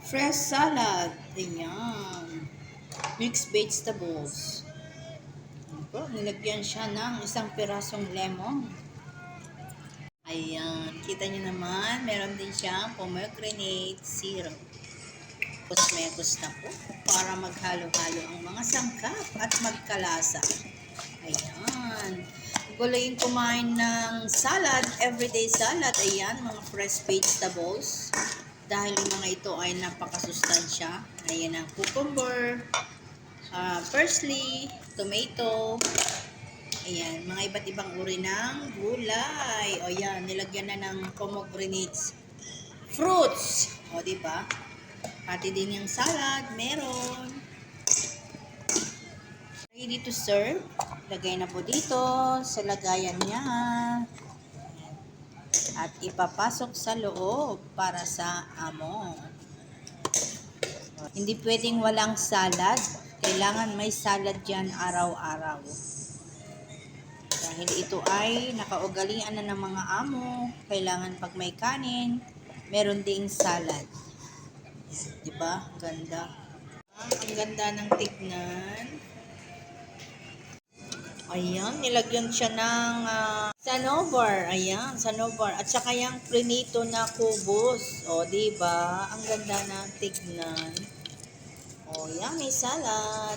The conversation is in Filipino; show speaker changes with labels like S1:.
S1: Fresh salad. Ayan. Mixed vegetables. Ito, nilagyan siya ng isang pirasong lemon. Ayan. Kita nyo naman, meron din siyang pomegranate syrup. Mekos na po para maghalo-halo ang mga sangkap at magkalasa. Ayan. Gulayin kumain ng salad, everyday salad. Ayan, mga fresh vegetables. Dahil yung mga ito ay napakasustansya. Ayan ang cucumber, parsley, tomato. Ayan, mga iba't ibang uri ng gulay. O yan, nilagyan na ng pomegranate fruits. O, diba? Pati din yung salad, meron. Ready to serve. Lagay na po dito sa lagayan niya. At ipapasok sa loob para sa amo. Hindi pwedeng walang salad. Kailangan may salad yan araw-araw. Dahil ito ay nakaugalian na ng mga amo. Kailangan pag may kanin, meron ding salad. Diba? Ganda. Ang ganda ng tignan. Ayan, nilagyan siya ng sanobar. Ayan, sanobar. At saka yung prinito na kubos. O, diba? Ang ganda ng tignan. O, yan, may salad.